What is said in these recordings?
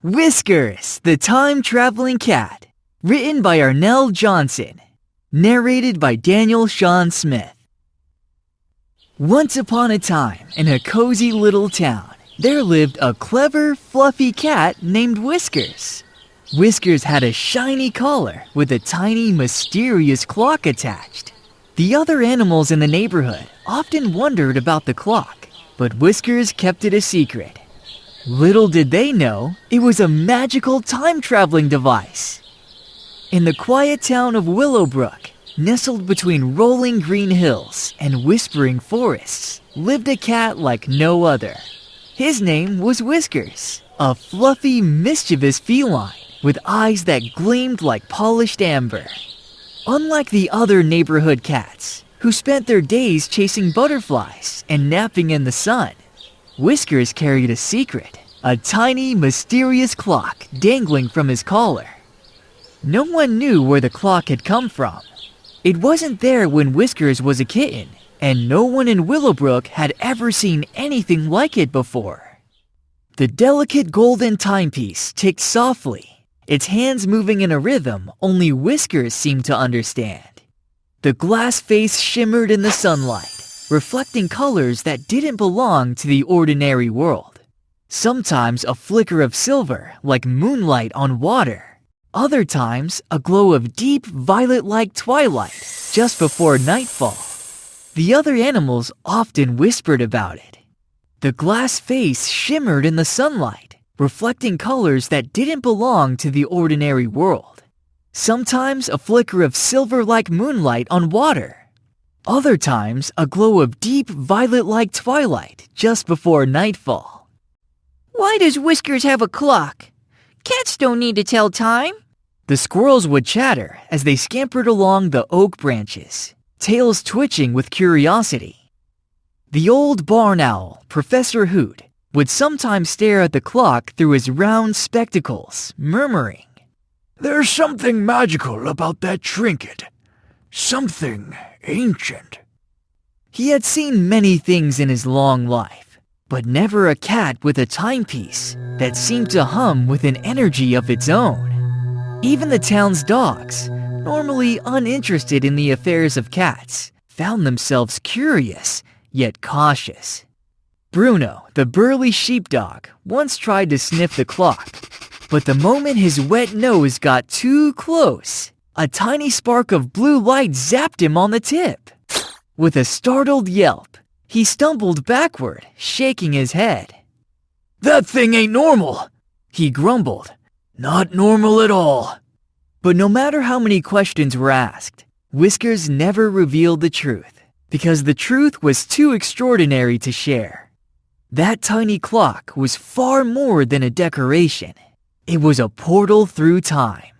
Whiskers, the Time-Traveling Cat, written by Arnell Johnson, narrated by Daniel Sean Smith. Once upon a time, in a cozy little town, there lived a clever, fluffy cat named Whiskers. Whiskers had a shiny collar with a tiny, mysterious clock attached. The other animals in the neighborhood often wondered about the clock, but Whiskers kept it a secret. Little did they know, it was a magical time-traveling device. In the quiet town of Willowbrook, nestled between rolling green hills and whispering forests, lived a cat like no other. His name was Whiskers, a fluffy, mischievous feline with eyes that gleamed like polished amber. Unlike the other neighborhood cats, who spent their days chasing butterflies and napping in the sun, Whiskers carried a secret, a tiny, mysterious clock dangling from his collar. No one knew where the clock had come from. It wasn't there when Whiskers was a kitten, and no one in Willowbrook had ever seen anything like it before. The delicate golden timepiece ticked softly, its hands moving in a rhythm only Whiskers seemed to understand. The glass face shimmered in the sunlight, reflecting colors that didn't belong to the ordinary world. Sometimes a flicker of silver like moonlight on water. Other times a glow of deep violet-like twilight just before nightfall. The other animals often whispered about it. The glass face shimmered in the sunlight, reflecting colors that didn't belong to the ordinary world. Sometimes a flicker of silver-like moonlight on water. Other times, a glow of deep violet-like twilight just before nightfall. Why does Whiskers have a clock? Cats don't need to tell time. The squirrels would chatter as they scampered along the oak branches, tails twitching with curiosity. The old barn owl, Professor Hoot, would sometimes stare at the clock through his round spectacles, murmuring, "There's something magical about that trinket. Something ancient." He had seen many things in his long life, but never a cat with a timepiece that seemed to hum with an energy of its own. Even the town's dogs, normally uninterested in the affairs of cats, found themselves curious, yet cautious. Bruno, the burly sheepdog, once tried to sniff the clock, but the moment his wet nose got too close, a tiny spark of blue light zapped him on the tip. With a startled yelp, he stumbled backward, shaking his head. "That thing ain't normal," he grumbled. "Not normal at all." But no matter how many questions were asked, Whiskers never revealed the truth, because the truth was too extraordinary to share. That tiny clock was far more than a decoration. It was a portal through time.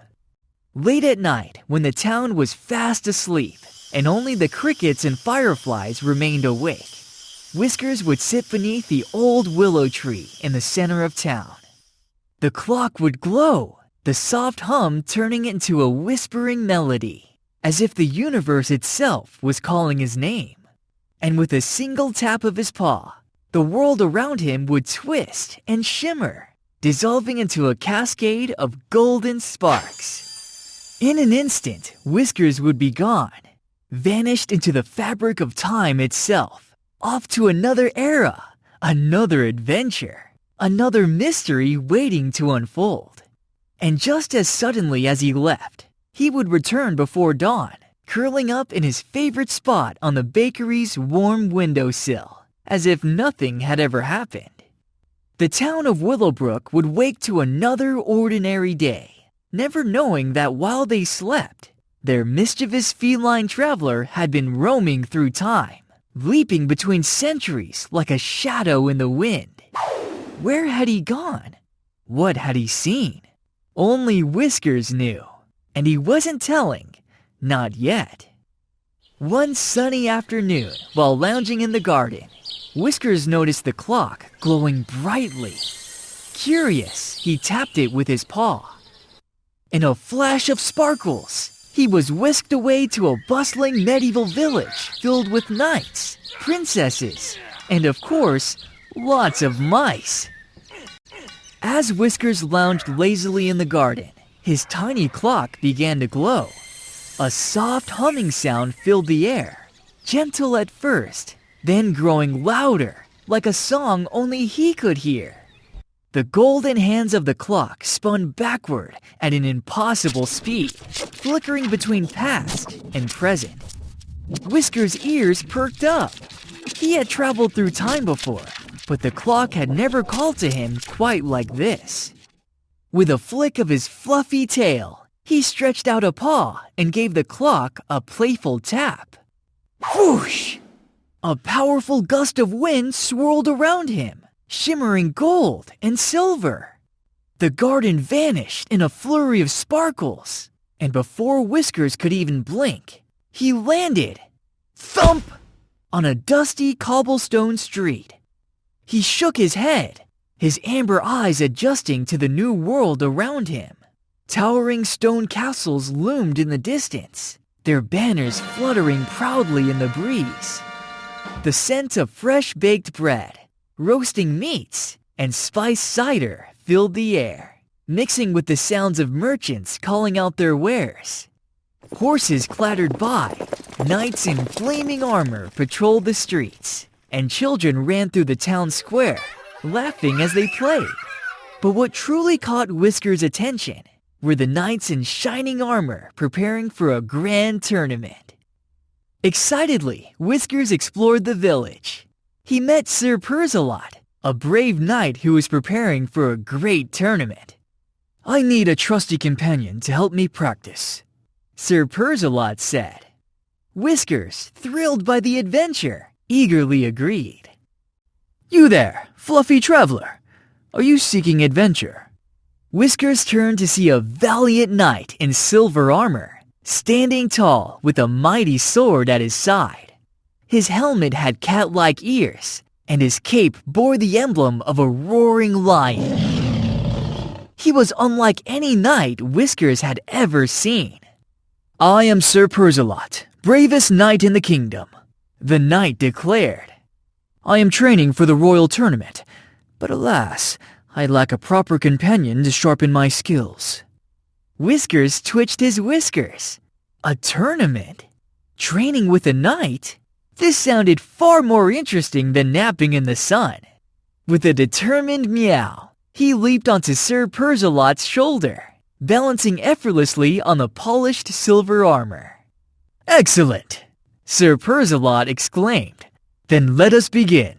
Late at night, when the town was fast asleep, and only the crickets and fireflies remained awake, Whiskers would sit beneath the old willow tree in the center of town. The clock would glow, the soft hum turning into a whispering melody, as if the universe itself was calling his name. And with a single tap of his paw, the world around him would twist and shimmer, dissolving into a cascade of golden sparks. In an instant, Whiskers would be gone, vanished into the fabric of time itself, off to another era, another adventure, another mystery waiting to unfold. And just as suddenly as he left, he would return before dawn, curling up in his favorite spot on the bakery's warm windowsill, as if nothing had ever happened. The town of Willowbrook would wake to another ordinary day, never knowing that while they slept, their mischievous feline traveler had been roaming through time, leaping between centuries like a shadow in the wind. Where had he gone? What had he seen? Only Whiskers knew, and he wasn't telling, not yet. One sunny afternoon, while lounging in the garden, Whiskers noticed the clock glowing brightly. Curious, he tapped it with his paw. In a flash of sparkles, he was whisked away to a bustling medieval village filled with knights, princesses, and of course, lots of mice. As Whiskers lounged lazily in the garden, his tiny clock began to glow. A soft humming sound filled the air, gentle at first, then growing louder, like a song only he could hear. The golden hands of the clock spun backward at an impossible speed, flickering between past and present. Whiskers' ears perked up. He had traveled through time before, but the clock had never called to him quite like this. With a flick of his fluffy tail, he stretched out a paw and gave the clock a playful tap. Whoosh! A powerful gust of wind swirled around him, shimmering gold and silver. The garden vanished in a flurry of sparkles, and before Whiskers could even blink, he landed, thump, on a dusty cobblestone street. He shook his head, his amber eyes adjusting to the new world around him. Towering stone castles loomed in the distance, their banners fluttering proudly in the breeze. The scent of fresh-baked bread, roasting meats, and spiced cider filled the air, mixing with the sounds of merchants calling out their wares. Horses clattered by, knights in flaming armor patrolled the streets, and children ran through the town square, laughing as they played. But what truly caught Whiskers' attention were the knights in shining armor preparing for a grand tournament. Excitedly, Whiskers explored the village. He met Sir Persalot, a brave knight who was preparing for a great tournament. I need a trusty companion to help me practice, Sir Persalot said. Whiskers, thrilled by the adventure, eagerly agreed. You there, fluffy traveler. Are you seeking adventure? Whiskers turned to see a valiant knight in silver armor, standing tall with a mighty sword at his side. His helmet had cat-like ears, and his cape bore the emblem of a roaring lion. He was unlike any knight Whiskers had ever seen. I am Sir Persalot, bravest knight in the kingdom, the knight declared. I am training for the royal tournament, but alas, I lack a proper companion to sharpen my skills. Whiskers twitched his whiskers. A tournament? Training with a knight? This sounded far more interesting than napping in the sun. With a determined meow, he leaped onto Sir Persalot's shoulder, balancing effortlessly on the polished silver armor. Excellent! Sir Persalot exclaimed. Then let us begin.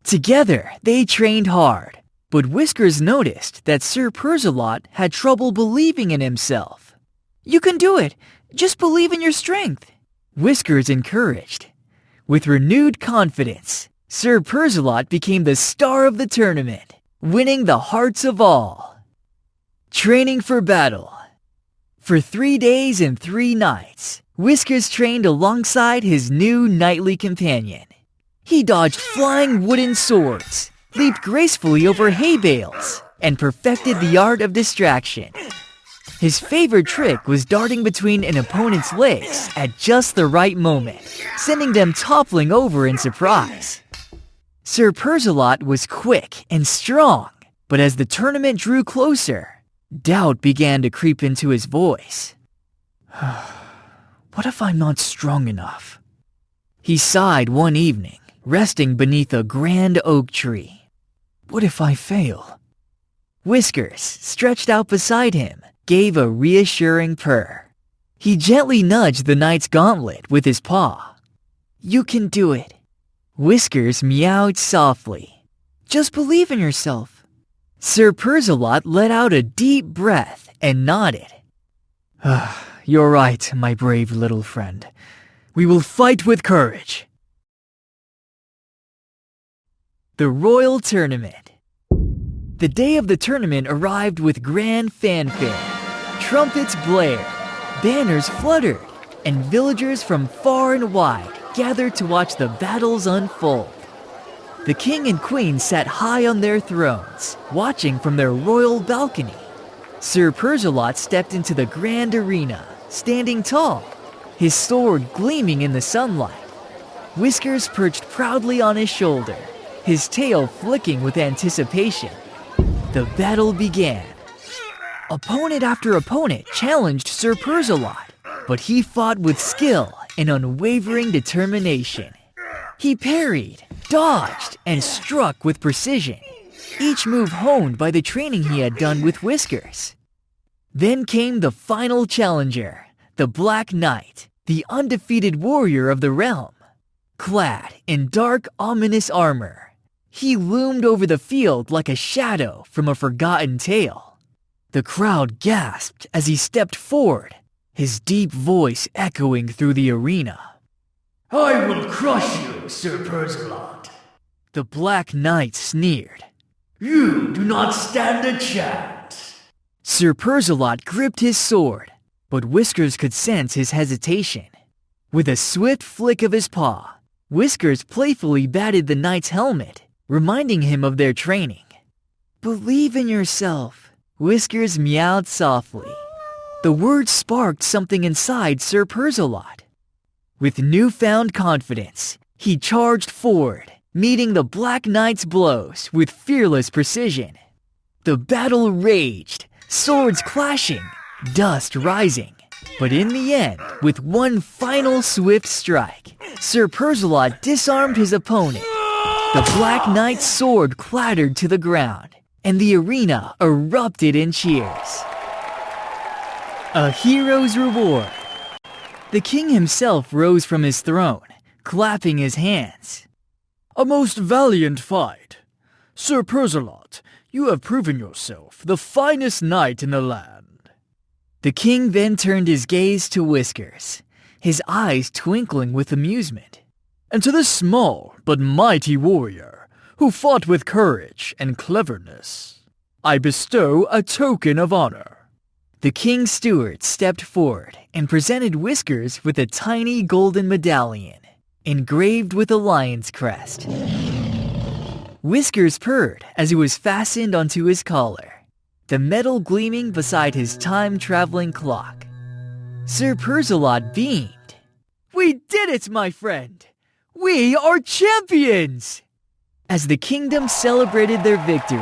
Together, they trained hard, but Whiskers noticed that Sir Persalot had trouble believing in himself. You can do it. Just believe in your strength, Whiskers encouraged. With renewed confidence, Sir Persalot became the star of the tournament, winning the hearts of all. Training for battle. For 3 days and 3 nights, Whiskers trained alongside his new knightly companion. He dodged flying wooden swords, leaped gracefully over hay bales, and perfected the art of distraction. His favorite trick was darting between an opponent's legs at just the right moment, sending them toppling over in surprise. Sir Persalot was quick and strong, but as the tournament drew closer, doubt began to creep into his voice. What if I'm not strong enough? He sighed one evening, resting beneath a grand oak tree. What if I fail? Whiskers, stretched out beside him, gave a reassuring purr. He gently nudged the knight's gauntlet with his paw. You can do it. Whiskers meowed softly. Just believe in yourself. Sir Persalot let out a deep breath and nodded. You're right, my brave little friend. We will fight with courage. The Royal Tournament. The day of the tournament arrived with grand fanfare. Trumpets blared, banners fluttered, and villagers from far and wide gathered to watch the battles unfold. The king and queen sat high on their thrones, watching from their royal balcony. Sir Persalot stepped into the grand arena, standing tall, his sword gleaming in the sunlight. Whiskers perched proudly on his shoulder, his tail flicking with anticipation. The battle began. Opponent after opponent challenged Sir Perceval, but he fought with skill and unwavering determination. He parried, dodged, and struck with precision, each move honed by the training he had done with Whiskers. Then came the final challenger, the Black Knight, the undefeated warrior of the realm. Clad in dark, ominous armor, he loomed over the field like a shadow from a forgotten tale. The crowd gasped as he stepped forward, his deep voice echoing through the arena. I will crush you, Sir Perceval. The Black Knight sneered. You do not stand a chance. Sir Perceval gripped his sword, but Whiskers could sense his hesitation. With a swift flick of his paw, Whiskers playfully batted the knight's helmet, reminding him of their training. Believe in yourself, Whiskers meowed softly. The words sparked something inside Sir Perceval. With newfound confidence, he charged forward, meeting the Black Knight's blows with fearless precision. The battle raged, swords clashing, dust rising. But in the end, with one final swift strike, Sir Perceval disarmed his opponent. The Black Knight's sword clattered to the ground, and the arena erupted in cheers. A hero's reward. The king himself rose from his throne, clapping his hands. A most valiant fight. Sir Perceval, you have proven yourself the finest knight in the land. The king then turned his gaze to Whiskers, his eyes twinkling with amusement. And to this small but mighty warrior, who fought with courage and cleverness, I bestow a token of honor. The king's steward stepped forward and presented Whiskers with a tiny golden medallion, engraved with a lion's crest. Whiskers purred as it was fastened onto his collar, the metal gleaming beside his time-traveling clock. Sir Perceval beamed. We did it, my friend! We are champions! As the kingdom celebrated their victory,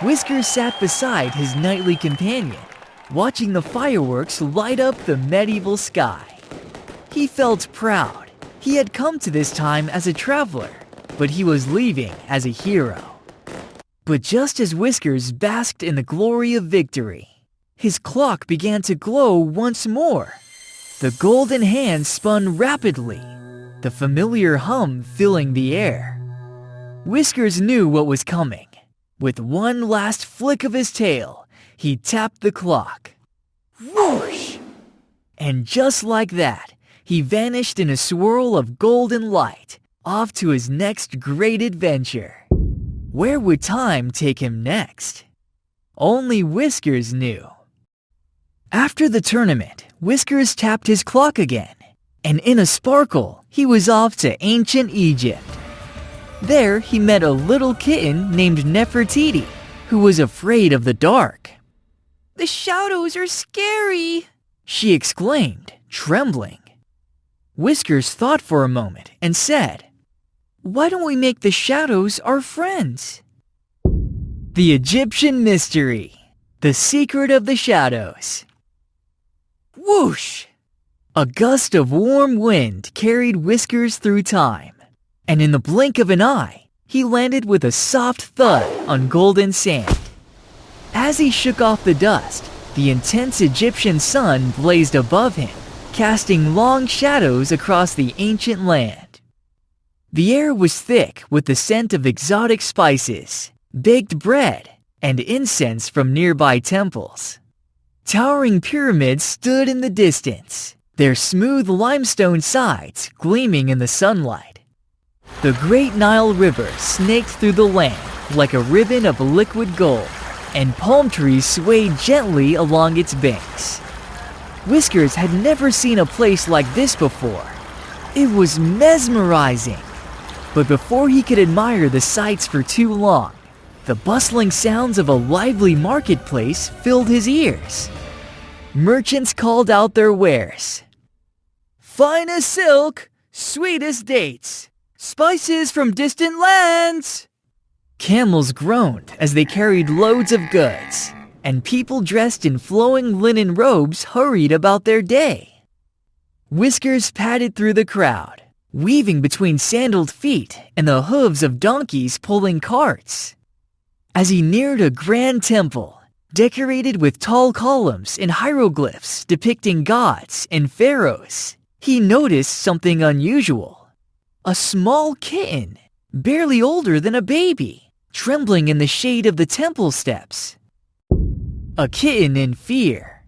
Whiskers sat beside his knightly companion, watching the fireworks light up the medieval sky. He felt proud. He had come to this time as a traveler, but he was leaving as a hero. But just as Whiskers basked in the glory of victory, his clock began to glow once more. The golden hand spun rapidly, the familiar hum filling the air. Whiskers knew what was coming. With one last flick of his tail, he tapped the clock. Whoosh! And just like that, he vanished in a swirl of golden light, off to his next great adventure. Where would time take him next? Only Whiskers knew. After the tournament, Whiskers tapped his clock again, and in a sparkle, he was off to ancient Egypt. There, he met a little kitten named Nefertiti, who was afraid of the dark. The shadows are scary, she exclaimed, trembling. Whiskers thought for a moment and said, Why don't we make the shadows our friends? The Egyptian mystery, the secret of the shadows. Whoosh! A gust of warm wind carried Whiskers through time, and in the blink of an eye, he landed with a soft thud on golden sand. As he shook off the dust, the intense Egyptian sun blazed above him, casting long shadows across the ancient land. The air was thick with the scent of exotic spices, baked bread, and incense from nearby temples. Towering pyramids stood in the distance, their smooth limestone sides gleaming in the sunlight. The Great Nile River snaked through the land like a ribbon of liquid gold, and palm trees swayed gently along its banks. Whiskers had never seen a place like this before. It was mesmerizing. But before he could admire the sights for too long, the bustling sounds of a lively marketplace filled his ears. Merchants called out their wares. Finest silk, sweetest dates, spices from distant lands. Camels groaned as they carried loads of goods, and people dressed in flowing linen robes hurried about their day. Whiskers padded through the crowd, weaving between sandaled feet and the hooves of donkeys pulling carts. As he neared a grand temple, decorated with tall columns and hieroglyphs depicting gods and pharaohs, he noticed something unusual. A small kitten, barely older than a baby, trembling in the shade of the temple steps. A kitten in fear.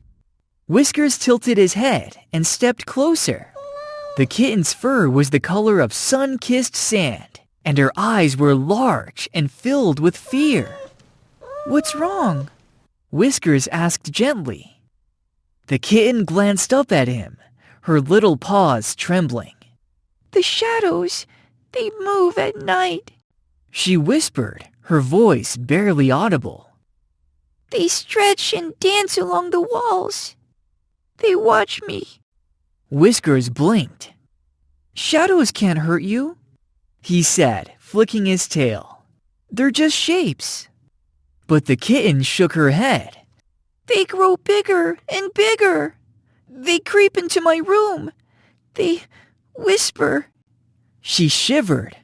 Whiskers tilted his head and stepped closer. The kitten's fur was the color of sun-kissed sand, and her eyes were large and filled with fear. "What's wrong?" Whiskers asked gently. The kitten glanced up at him, her little paws trembling. "The shadows, they move at night," she whispered, her voice barely audible. "They stretch and dance along the walls. They watch me." Whiskers blinked. "Shadows can't hurt you," he said, flicking his tail. "They're just shapes." But the kitten shook her head. "They grow bigger and bigger. They creep into my room. They whisper." She shivered.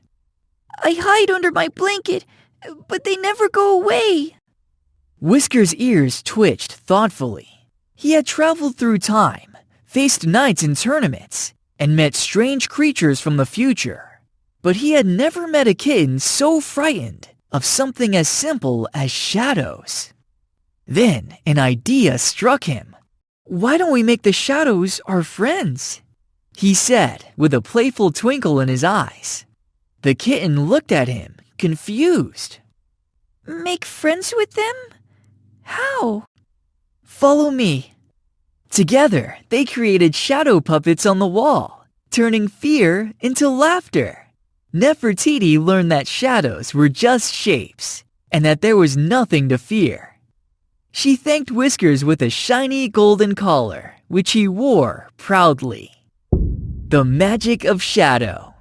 "I hide under my blanket, but they never go away." Whiskers' ears twitched thoughtfully. He had traveled through time, faced knights in tournaments, and met strange creatures from the future. But he had never met a kitten so frightened of something as simple as shadows. Then an idea struck him. "Why don't we make the shadows our friends?" he said with a playful twinkle in his eyes. The kitten looked at him, confused. "Make friends with them? How?" "Follow me." Together, they created shadow puppets on the wall, turning fear into laughter. Nefertiti learned that shadows were just shapes, and that there was nothing to fear. She thanked Whiskers with a shiny golden collar, which he wore proudly. The magic of shadow.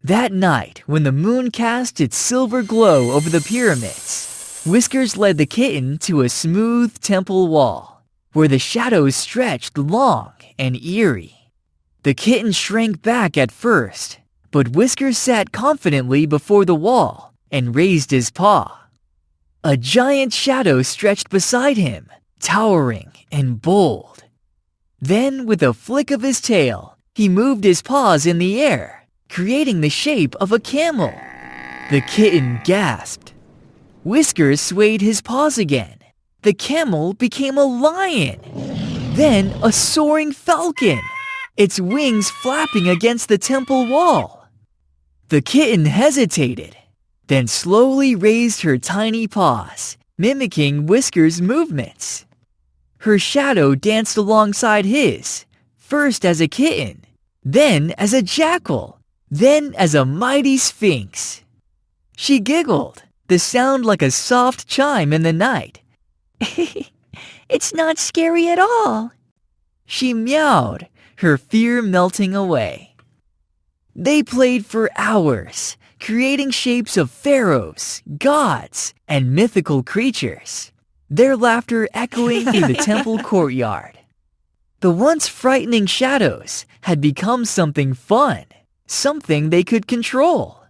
That night, when the moon cast its silver glow over the pyramids, Whiskers led the kitten to a smooth temple wall, where the shadows stretched long and eerie. The kitten shrank back at first, but Whiskers sat confidently before the wall and raised his paw. A giant shadow stretched beside him, towering and bold. Then, with a flick of his tail, he moved his paws in the air, creating the shape of a camel. The kitten gasped. Whiskers swayed his paws again. The camel became a lion. Then a soaring falcon, its wings flapping against the temple wall. The kitten hesitated, then slowly raised her tiny paws, mimicking Whiskers' movements. Her shadow danced alongside his, first as a kitten, then as a jackal, then as a mighty sphinx. She giggled, the sound like a soft chime in the night. "It's not scary at all." She meowed, her fear melting away. They played for hours, creating shapes of pharaohs, gods, and mythical creatures, their laughter echoing through the temple courtyard. The once frightening shadows had become something fun, something they could control.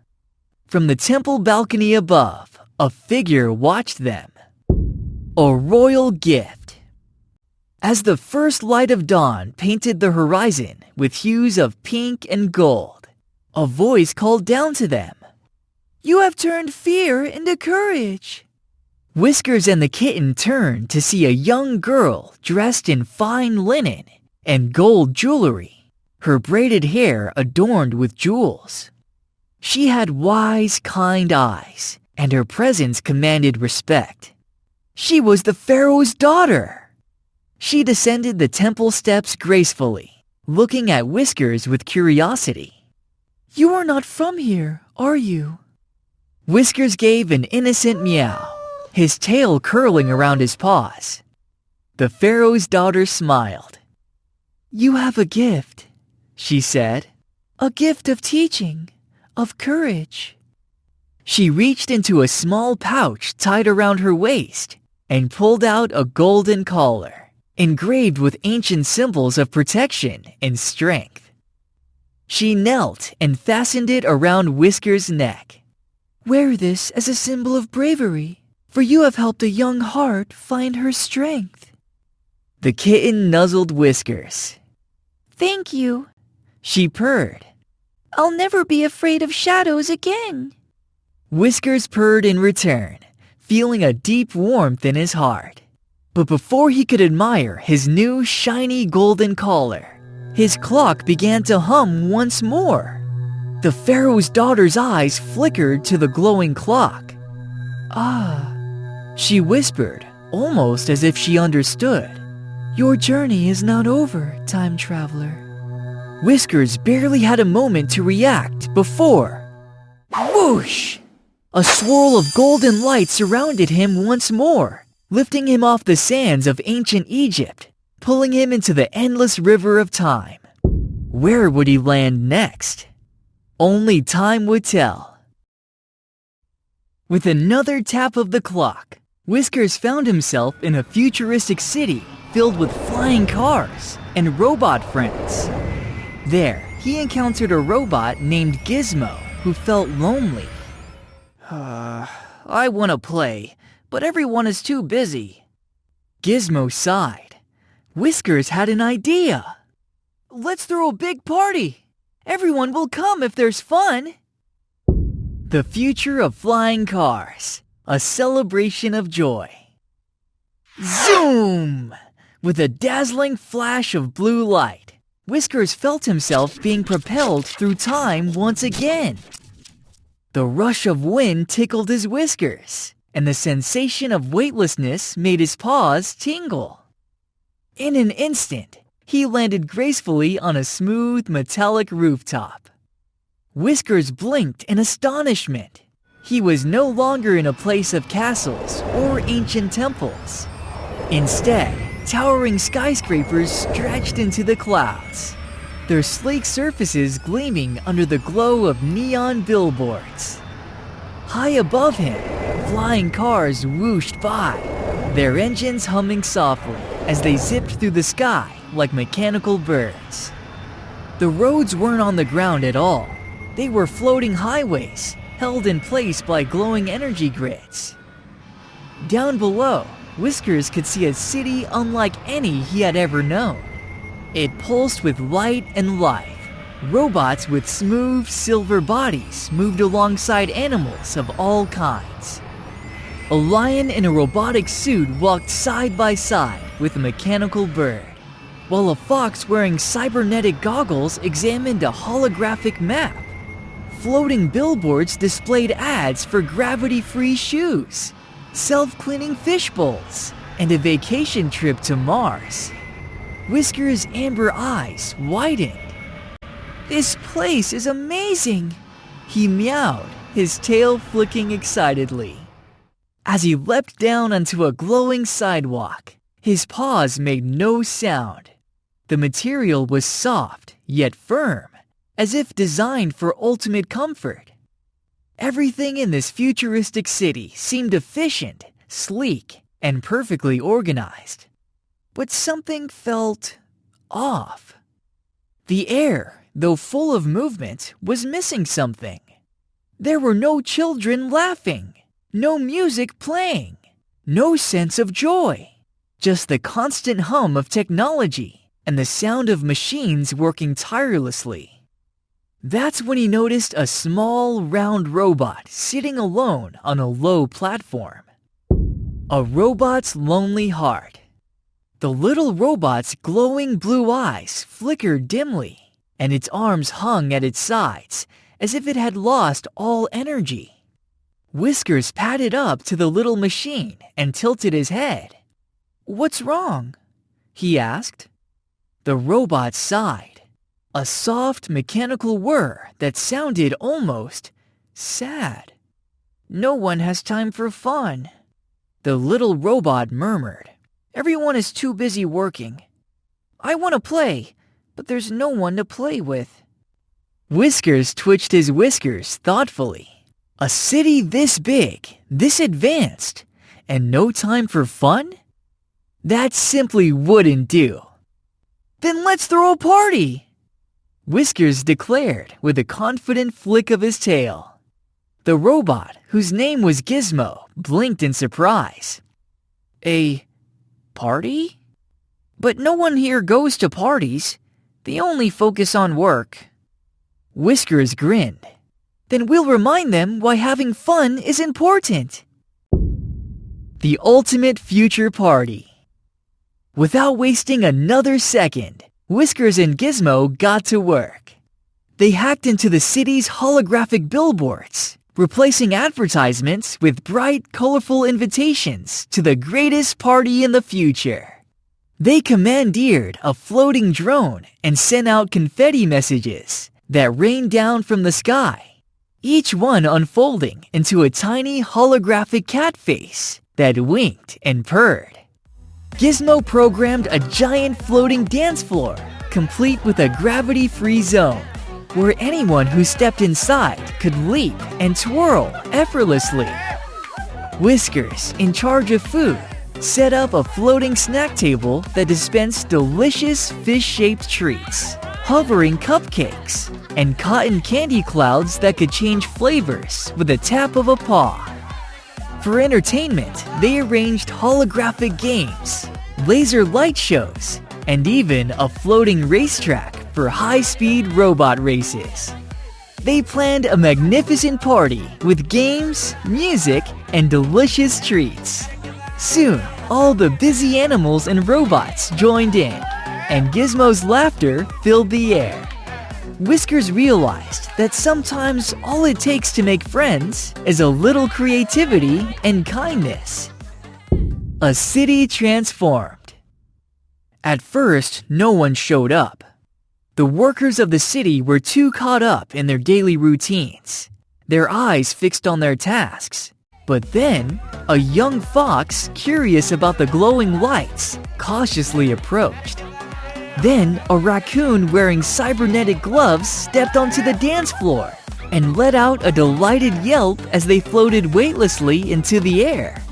From the temple balcony above, a figure watched them. A royal gift. As the first light of dawn painted the horizon with hues of pink and gold, a voice called down to them. "You have turned fear into courage." Whiskers and the kitten turned to see a young girl dressed in fine linen and gold jewelry, her braided hair adorned with jewels. She had wise, kind eyes, and her presence commanded respect. She was the pharaoh's daughter. She descended the temple steps gracefully, looking at Whiskers with curiosity. "You are not from here, are you?" Whiskers gave an innocent meow, his tail curling around his paws. The pharaoh's daughter smiled. "You have a gift," she said. "A gift of teaching, of courage." She reached into a small pouch tied around her waist and pulled out a golden collar, engraved with ancient symbols of protection and strength. She knelt and fastened it around Whiskers' neck. Wear this as a symbol of bravery, for you have helped a young heart find her strength. The kitten nuzzled Whiskers. Thank you. She purred. I'll never be afraid of shadows again. Whiskers purred in return, feeling a deep warmth in his heart. But before he could admire his new shiny golden collar, his clock began to hum once more. The pharaoh's daughter's eyes flickered to the glowing clock. Ah, She whispered, almost as if she understood. your journey is not over, time traveler. Whiskers barely had a moment to react before... whoosh! A swirl of golden light surrounded him once more, lifting him off the sands of ancient Egypt, pulling him into the endless river of time. Where would he land next? Only time would tell. With another tap of the clock, Whiskers found himself in a futuristic city filled with flying cars and robot friends. There, he encountered a robot named Gizmo who felt lonely. I want to play, but everyone is too busy. Gizmo sighed. Whiskers had an idea. Let's throw a big party. Everyone will come if there's fun. The future of flying cars, a celebration of joy. Zoom! With a dazzling flash of blue light, Whiskers felt himself being propelled through time once again. The rush of wind tickled his whiskers, and the sensation of weightlessness made his paws tingle. In an instant, he landed gracefully on a smooth, metallic rooftop. Whiskers blinked in astonishment. He was no longer in a place of castles or ancient temples. Instead, towering skyscrapers stretched into the clouds, their sleek surfaces gleaming under the glow of neon billboards. High above him, flying cars whooshed by, their engines humming softly as they zipped through the sky like mechanical birds. The roads weren't on the ground at all. They were floating highways, held in place by glowing energy grids. Down below, Whiskers could see a city unlike any he had ever known. It pulsed with light and life. Robots with smooth, silver bodies moved alongside animals of all kinds. A lion in a robotic suit walked side by side with a mechanical bird, while a fox wearing cybernetic goggles examined a holographic map. Floating billboards displayed ads for gravity-free shoes, self-cleaning fish bowls, and a vacation trip to Mars. Whiskers' amber eyes widened. This place is amazing. He meowed, his tail flicking excitedly. As he leapt down onto a glowing sidewalk, his paws made no sound. The material was soft, yet firm, as if designed for ultimate comfort. Everything in this futuristic city seemed efficient, sleek, and perfectly organized. But something felt off. The air, though full of movement, was missing something. There were no children laughing, no music playing, no sense of joy, just the constant hum of technology and the sound of machines working tirelessly. That's when he noticed a small, round robot sitting alone on a low platform. A robot's lonely heart. The little robot's glowing blue eyes flickered dimly, and its arms hung at its sides as if it had lost all energy. Whiskers padded up to the little machine and tilted his head. What's wrong? He asked. The robot sighed, a soft mechanical whir that sounded almost sad. No one has time for fun. The little robot murmured. Everyone is too busy working. I want to play, but there's no one to play with. Whiskers twitched his whiskers thoughtfully. A city this big, this advanced, and no time for fun? That simply wouldn't do. Then let's throw a party! Whiskers declared with a confident flick of his tail. The robot, whose name was Gizmo, blinked in surprise. A party? But no one here goes to parties. They only focus on work. Whiskers grinned. Then we'll remind them why having fun is important. The ultimate future party. Without wasting another second, Whiskers and Gizmo got to work. They hacked into the city's holographic billboards, replacing advertisements with bright, colorful invitations to the greatest party in the future. They commandeered a floating drone and sent out confetti messages that rained down from the sky, each one unfolding into a tiny holographic cat face that winked and purred. Gizmo programmed a giant floating dance floor, complete with a gravity-free zone, where anyone who stepped inside could leap and twirl effortlessly. Whiskers, in charge of food, set up a floating snack table that dispensed delicious fish-shaped treats, hovering cupcakes, and cotton candy clouds that could change flavors with a tap of a paw. For entertainment, they arranged holographic games, laser light shows, and even a floating racetrack for high-speed robot races. They planned a magnificent party with games, music, and delicious treats. Soon, all the busy animals and robots joined in, and Gizmo's laughter filled the air. Whiskers realized that sometimes all it takes to make friends is a little creativity and kindness. A city transformed. At first, no one showed up. The workers of the city were too caught up in their daily routines, their eyes fixed on their tasks. But then, a young fox, curious about the glowing lights, cautiously approached. Then, a raccoon wearing cybernetic gloves stepped onto the dance floor and let out a delighted yelp as they floated weightlessly into the air.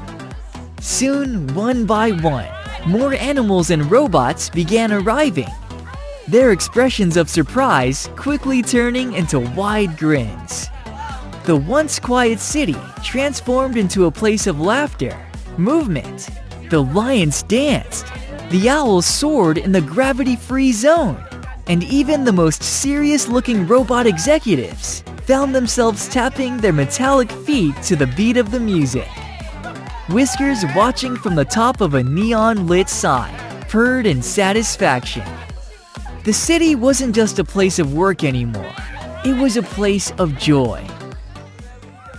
Soon, one by one, more animals and robots began arriving, their expressions of surprise quickly turning into wide grins. The once quiet city transformed into a place of laughter, movement. The lions danced, the owls soared in the gravity-free zone, and even the most serious-looking robot executives found themselves tapping their metallic feet to the beat of the music. Whiskers, watching from the top of a neon-lit sign, purred in satisfaction. The city wasn't just a place of work anymore. It was a place of joy.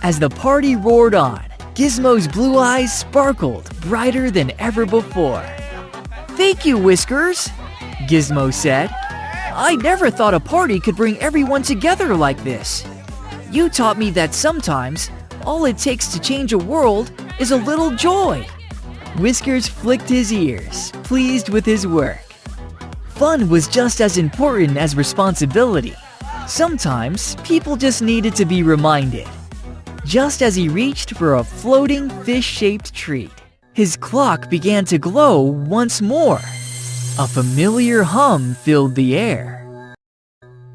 As the party roared on, Gizmo's blue eyes sparkled brighter than ever before. "Thank you, Whiskers," Gizmo said. "I never thought a party could bring everyone together like this. You taught me that sometimes all it takes to change a world is a little joy." Whiskers flicked his ears, pleased with his work. Fun was just as important as responsibility. Sometimes people just needed to be reminded. Just as he reached for a floating fish-shaped treat, his clock began to glow once more. A familiar hum filled the air.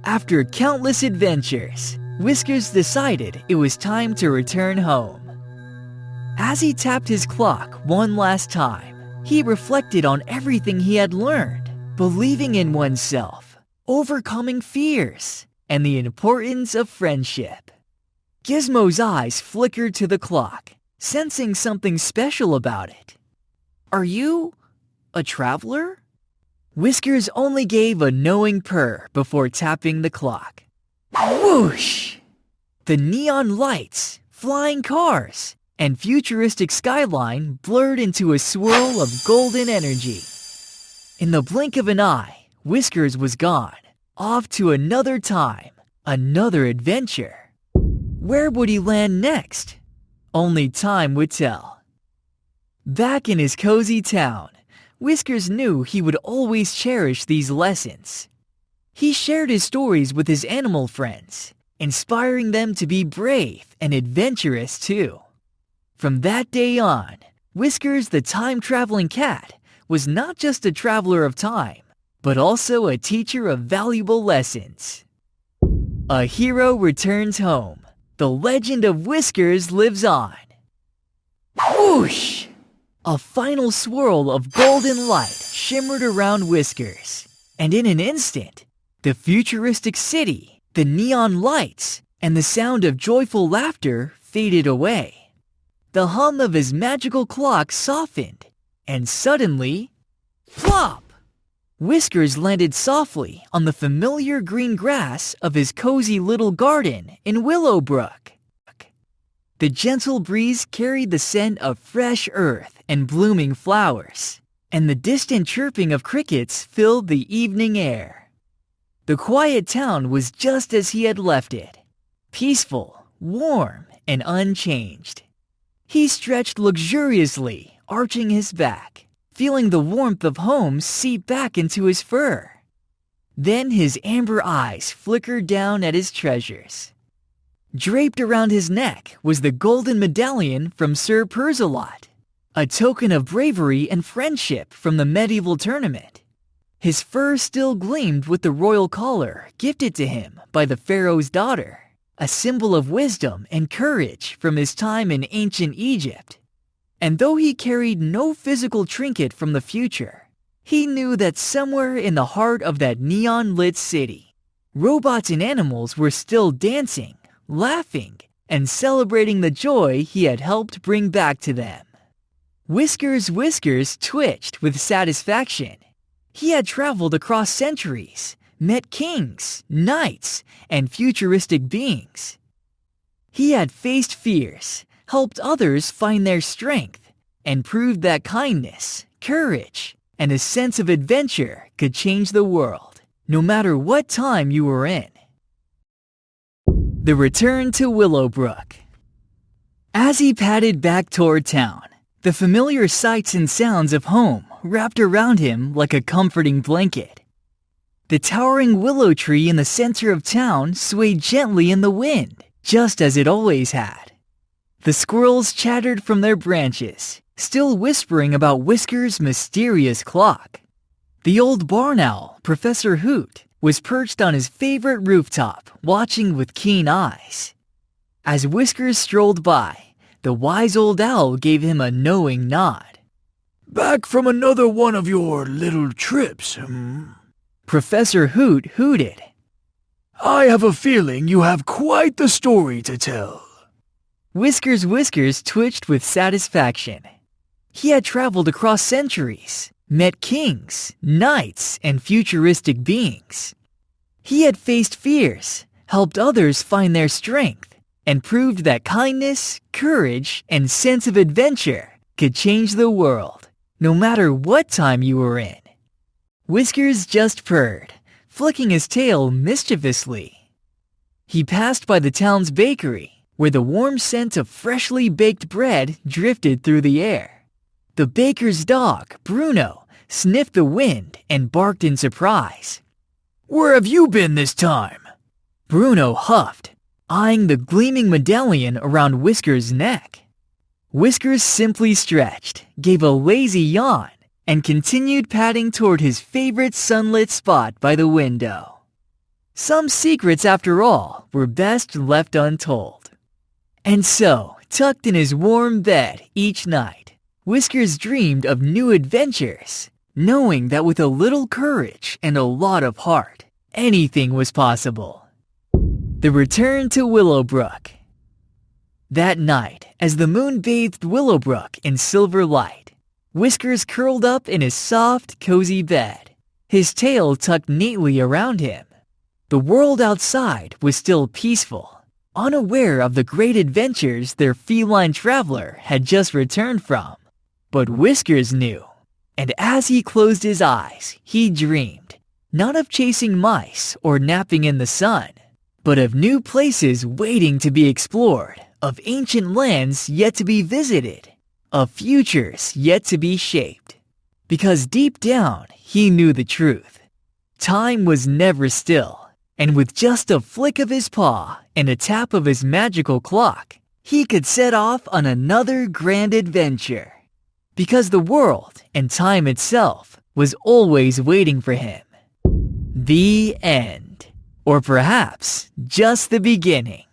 After countless adventures, Whiskers decided it was time to return home. As he tapped his clock one last time, he reflected on everything he had learned, believing in oneself, overcoming fears, and the importance of friendship. Gizmo's eyes flickered to the clock, sensing something special about it. "Are you a traveler?" Whiskers only gave a knowing purr before tapping the clock. Whoosh! The neon lights, flying cars, and futuristic skyline blurred into a swirl of golden energy. In the blink of an eye, Whiskers was gone, off to another time, another adventure. Where would he land next? Only time would tell. Back in his cozy town, Whiskers knew he would always cherish these lessons. He shared his stories with his animal friends, inspiring them to be brave and adventurous too. From that day on, Whiskers the time-traveling cat was not just a traveler of time, but also a teacher of valuable lessons. A hero returns home. The legend of Whiskers lives on. Whoosh! A final swirl of golden light shimmered around Whiskers, and in an instant, the futuristic city, the neon lights, and the sound of joyful laughter faded away. The hum of his magical clock softened, and suddenly, plop! Whiskers landed softly on the familiar green grass of his cozy little garden in Willowbrook. The gentle breeze carried the scent of fresh earth and blooming flowers, and the distant chirping of crickets filled the evening air. The quiet town was just as he had left it, peaceful, warm, and unchanged. He stretched luxuriously, arching his back, feeling the warmth of home seep back into his fur. Then his amber eyes flickered down at his treasures. Draped around his neck was the golden medallion from Sir Perzelot, a token of bravery and friendship from the medieval tournament. His fur still gleamed with the royal collar gifted to him by the pharaoh's daughter, a symbol of wisdom and courage from his time in ancient Egypt. And though he carried no physical trinket from the future, he knew that somewhere in the heart of that neon-lit city, robots and animals were still dancing, laughing, and celebrating the joy he had helped bring back to them. Whiskers' whiskers twitched with satisfaction. He had traveled across centuries, met kings, knights, and futuristic beings. He had faced fears, helped others find their strength, and proved that kindness, courage, and a sense of adventure could change the world, no matter what time you were in. The return to Willowbrook. As he padded back toward town, the familiar sights and sounds of home wrapped around him like a comforting blanket. The towering willow tree in the center of town swayed gently in the wind, just as it always had. The squirrels chattered from their branches, still whispering about Whiskers' mysterious clock. The old barn owl, Professor Hoot, was perched on his favorite rooftop, watching with keen eyes. As Whiskers strolled by, the wise old owl gave him a knowing nod. Back from another one of your little trips, Professor Hoot hooted. I have a feeling you have quite the story to tell. Whiskers' whiskers twitched with satisfaction. He had traveled across centuries, met kings, knights, and futuristic beings. He had faced fears, helped others find their strength, and proved that kindness, courage, and sense of adventure could change the world, no matter what time you were in. Whiskers just purred, flicking his tail mischievously. He passed by the town's bakery, where the warm scent of freshly baked bread drifted through the air. The baker's dog, Bruno, sniffed the wind and barked in surprise. Where have you been this time? Bruno huffed, eyeing the gleaming medallion around Whiskers' neck. Whiskers simply stretched, gave a lazy yawn, and continued padding toward his favorite sunlit spot by the window. Some secrets, after all, were best left untold. And so, tucked in his warm bed each night, Whiskers dreamed of new adventures, knowing that with a little courage and a lot of heart, anything was possible. The return to Willowbrook. That night, as the moon bathed Willowbrook in silver light, Whiskers curled up in his soft, cozy bed, his tail tucked neatly around him. The world outside was still peaceful, unaware of the great adventures their feline traveler had just returned from. But Whiskers knew, and as he closed his eyes, he dreamed, not of chasing mice or napping in the sun, but of new places waiting to be explored, of ancient lands yet to be visited, of futures yet to be shaped. Because deep down, he knew the truth. Time was never still, And with just a flick of his paw and a tap of his magical clock, he could set off on another grand adventure. Because the world and time itself was always waiting for him. The end. Or perhaps just the beginning.